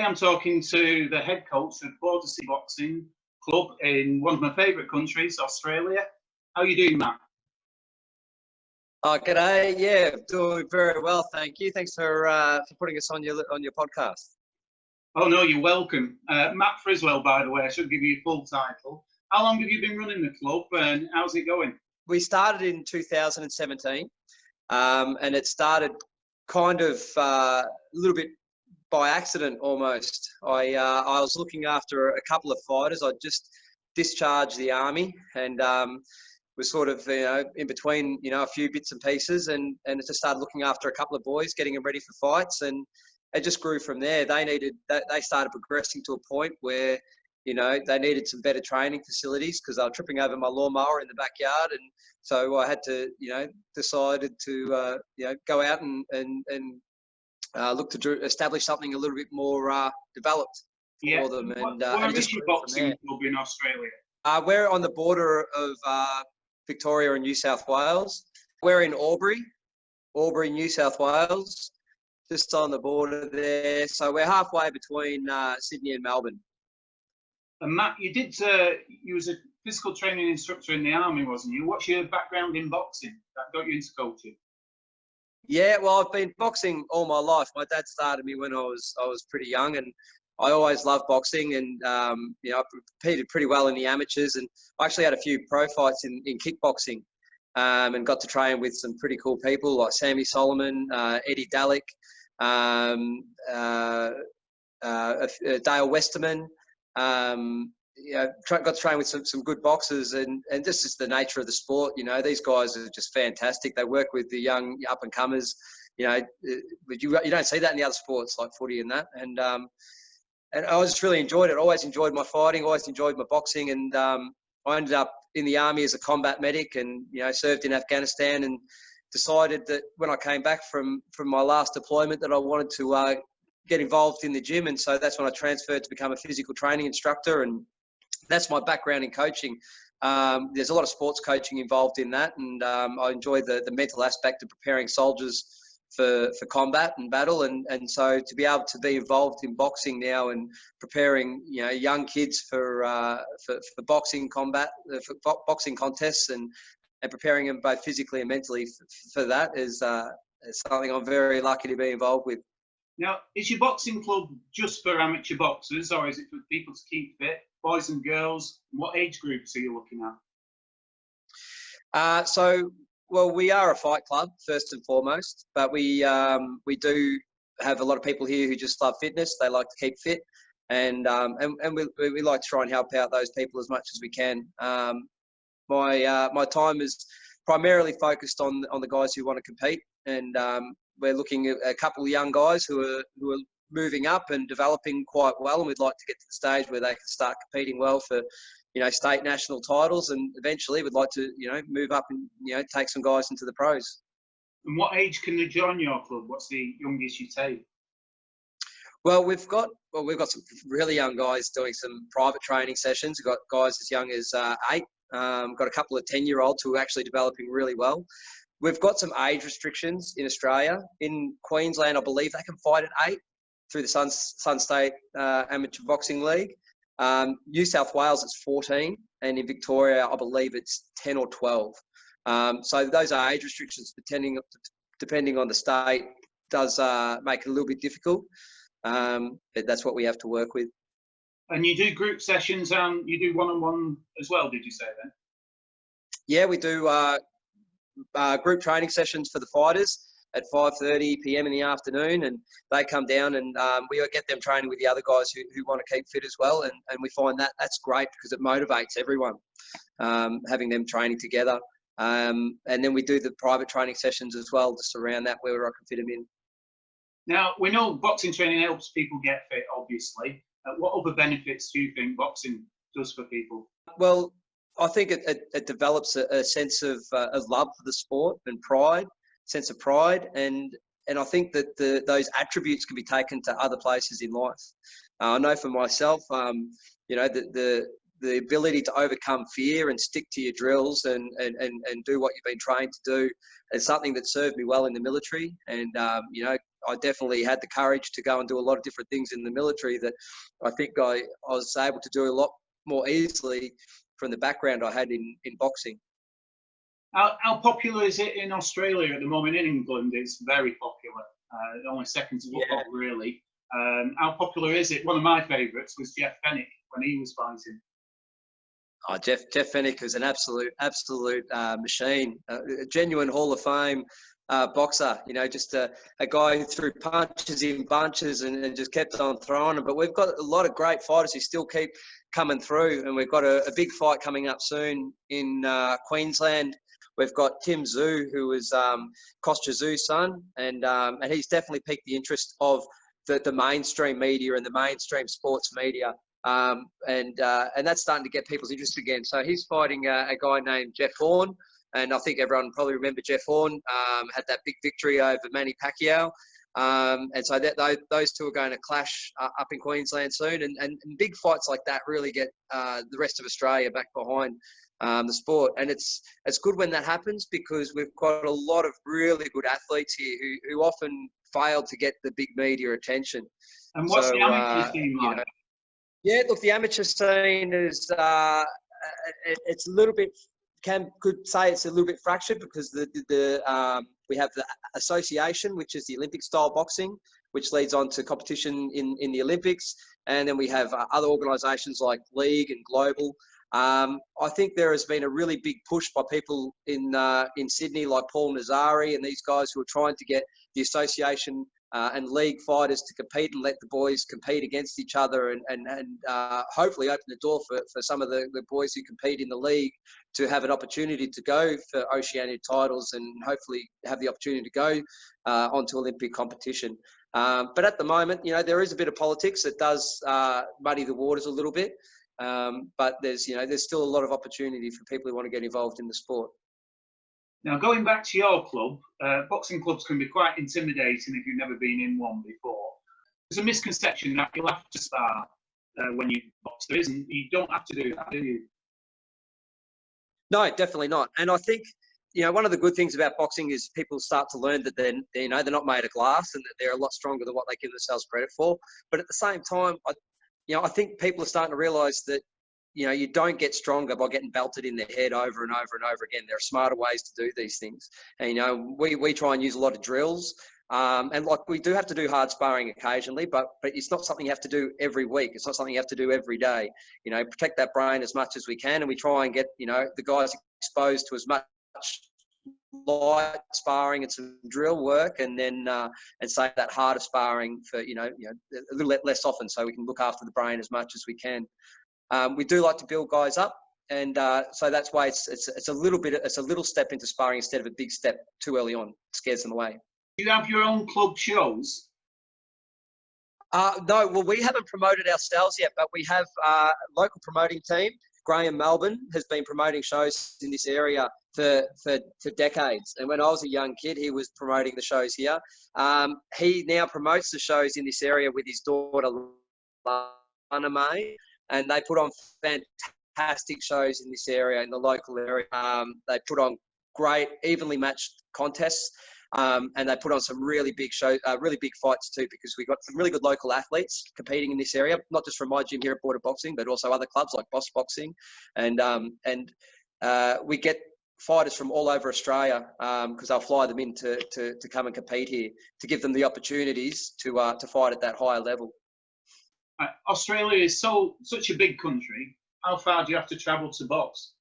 Today I'm talking to the head coach of Bordersea Boxing Club in one of my favourite countries, Australia. How are you doing, Matt? Oh, g'day. Yeah, doing very well, thank you. Thanks for putting us on your podcast. Oh no, you're welcome. Matt Friswell, by the way. I should give you your full title. How long have you been running the club, and how's it going? We started in 2017, and it started kind of a little bit by accident almost. I was looking after a couple of fighters. I just discharged the army and was sort of in between a few bits and pieces, and just started looking after a couple of boys, getting them ready for fights, and it just grew from there. They started progressing to a point where they needed some better training facilities because they were tripping over my lawnmower in the backyard, and so I had to decided to go out and look to establish something a little bit more developed for them. Where is your boxing club in Australia? We're on the border of Victoria and New South Wales. We're in Albury, New South Wales, just on the border there. So we're halfway between Sydney and Melbourne. And Matt, you was a physical training instructor in the army, wasn't you? What's your background in boxing that got you into coaching? Yeah, well, I've been boxing all my life. My dad started me when I was pretty young, and I always loved boxing, and I competed pretty well in the amateurs, and I actually had a few pro fights in kickboxing, and got to train with some pretty cool people like Sammy Solomon, Eddie Dalick, Dale Westerman. Got to train with some good boxers, and this is the nature of the sport. These guys are just fantastic. They work with the young up and comers. But you don't see that in the other sports like footy and that. And I just really enjoyed it. I always enjoyed my fighting. Always enjoyed my boxing. And I ended up in the army as a combat medic, and served in Afghanistan, and decided that when I came back from my last deployment that I wanted to get involved in the gym. And so that's when I transferred to become a physical training instructor, and that's my background in coaching. There's a lot of sports coaching involved in that, and I enjoy the mental aspect of preparing soldiers for combat and battle, and so to be able to be involved in boxing now and preparing young kids for boxing combat, for boxing contests, and preparing them both physically and mentally for that is something I'm very lucky to be involved with. Now, is your boxing club just for amateur boxers, or is it for people to keep fit, boys and girls? What age groups are you looking at? Well, we are a fight club first and foremost, but we do have a lot of people here who just love fitness. They like to keep fit, and we like to try and help out those people as much as we can. My time is primarily focused on the guys who want to compete, and we're looking at a couple of young guys who are moving up and developing quite well, and we'd like to get to the stage where they can start competing well for state national titles, and eventually we'd like to move up and take some guys into the pros. And what age can they join your club? What's the youngest you take? Well, we've got some really young guys doing some private training sessions. We've got guys as young as 8. Got a couple of 10-year-olds who are actually developing really well. We've got some age restrictions in Australia. In Queensland, I believe they can fight at 8 through the Sun State Amateur Boxing League. New South Wales, it's 14, and in Victoria, I believe it's 10 or 12. So those are age restrictions, depending on the state, does make it a little bit difficult. But that's what we have to work with. And you do group sessions, and you do one-on-one as well, did you say then? Yeah, we do group training sessions for the fighters at 5:30 p.m. in the afternoon, and they come down, and we get them training with the other guys who want to keep fit as well, and we find that's great because it motivates everyone, having them training together. And then we do the private training sessions as well, just around that where I can fit them in. Now, we know boxing training helps people get fit, obviously. What other benefits do you think boxing does for people? Well, I think it develops a sense of love for the sport and sense of pride, and I think that those attributes can be taken to other places in life. I know for myself, the ability to overcome fear and stick to your drills and do what you've been trained to do is something that served me well in the military, and I definitely had the courage to go and do a lot of different things in the military that I think I was able to do a lot more easily from the background I had in boxing. How popular is it in Australia at the moment? In England, it's very popular. Only second to football, really. How popular is it? One of my favourites was Jeff Fennick when he was fighting. Oh, Jeff Fennick is an absolute machine, a genuine Hall of Fame boxer. You know, just a guy who threw punches in bunches and just kept on throwing them. But we've got a lot of great fighters who still keep coming through, and we've got a big fight coming up soon in Queensland. We've got Tim Zhu, who is Kostya Zhu's son, and he's definitely piqued the interest of the mainstream media and the mainstream sports media. And that's starting to get people's interest again. So he's fighting a guy named Jeff Horn, and I think everyone probably remember Jeff Horn had that big victory over Manny Pacquiao. And so those two are going to clash up in Queensland soon, and big fights like that really get the rest of Australia back behind the sport. And it's good when that happens, because we've got a lot of really good athletes here who often fail to get the big media attention. And what's the amateur scene like? You know, yeah, look, the amateur scene is it's a little bit, could say it's a little bit fractured, because we have the association, which is the Olympic style boxing, which leads on to competition in the Olympics, and then we have other organisations like League and Global. I think there has been a really big push by people in Sydney, like Paul Nazari and these guys who are trying to get the association and league fighters to compete and let the boys compete against each other, and hopefully open the door for some of the boys who compete in the league to have an opportunity to go for Oceania titles and hopefully have the opportunity to go onto Olympic competition. But at the moment, you know, there is a bit of politics that does muddy the waters a little bit. But there's still a lot of opportunity for people who want to get involved in the sport. Now, going back to your club, boxing clubs can be quite intimidating if you've never been in one before. There's a misconception that you'll have to start when you box. There isn't. You don't have to do that, do you? No, definitely not. And I think, you know, one of the good things about boxing is people start to learn that they're not made of glass, and that they're a lot stronger than what they give themselves credit for. But at the same time, I think people are starting to realise that, you know, you don't get stronger by getting belted in the head over and over and over again. There are smarter ways to do these things. And, you know, we try and use a lot of drills. And like, we do have to do hard sparring occasionally, but it's not something you have to do every week. It's not something you have to do every day. You know, protect that brain as much as we can. And we try and get, you know, the guys exposed to as much light sparring and some drill work, and then and save that harder sparring for, you know, a little less often, so we can look after the brain as much as we can. We do like to build guys up, and so that's why it's a little step into sparring instead of a big step too early on. It scares them away. Do you have your own club shows? No, well, we haven't promoted ourselves yet, but we have a local promoting team. Graham Melbourne has been promoting shows in this area for decades. And when I was a young kid, he was promoting the shows here. He now promotes the shows in this area with his daughter, Lana May, and they put on fantastic shows in this area, in the local area. They put on great, evenly matched contests. And they put on some really big shows, really big fights too, because we've got some really good local athletes competing in this area, not just from my gym here at Border Boxing, but also other clubs like Boss Boxing. And we get fighters from all over Australia because they'll fly them in to come and compete here, to give them the opportunities to fight at that higher level. Australia is such a big country. How far do you have to travel to box?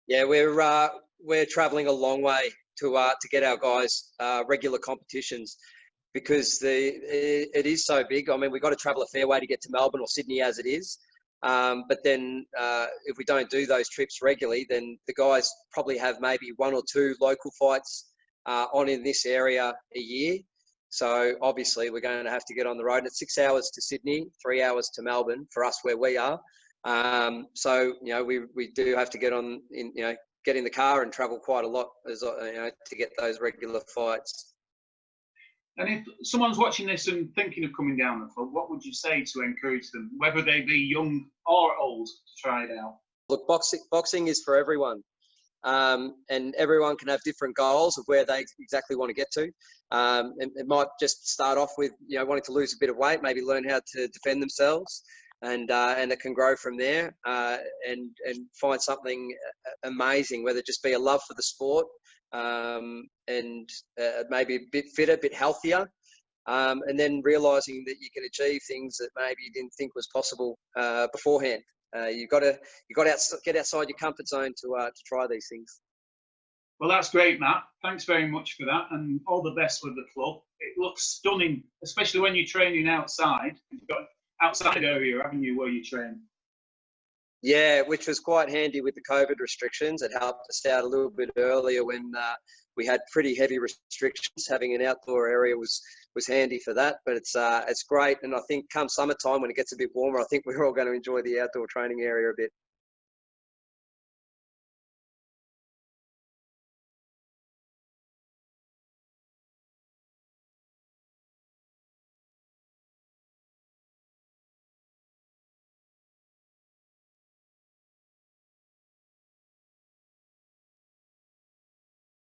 Yeah, we're travelling a long way to get our guys regular competitions, because it is so big. I mean, we've got to travel a fair way to get to Melbourne or Sydney as it is. But then if we don't do those trips regularly, then the guys probably have maybe 1 or 2 local fights on in this area a year. So obviously we're going to have to get on the road. And it's 6 hours to Sydney, 3 hours to Melbourne for us where we are. So, you know, we do have to get in the car and travel quite a lot, to get those regular fights. And if someone's watching this and thinking of coming down the club, what would you say to encourage them, whether they be young or old, to try it out? Look, boxing is for everyone. and everyone can have different goals of where they exactly want to get to. And it might just start off with, you know, wanting to lose a bit of weight, maybe learn how to defend themselves, and it can grow from there, and find something amazing, whether it just be a love for the sport, and maybe a bit fitter, a bit healthier. And then realizing that you can achieve things that maybe you didn't think was possible beforehand. You've got to get outside your comfort zone to try these things. Well, that's great, Matt. Thanks very much for that, and all the best with the club. It looks stunning, especially when you're training outside. You've got outside area, haven't you, where you train? Yeah, which was quite handy with the COVID restrictions. It helped us out a little bit earlier when we had pretty heavy restrictions. Having an outdoor area was handy for that. But it's great, and I think come summertime when it gets a bit warmer, I think we're all going to enjoy the outdoor training area a bit.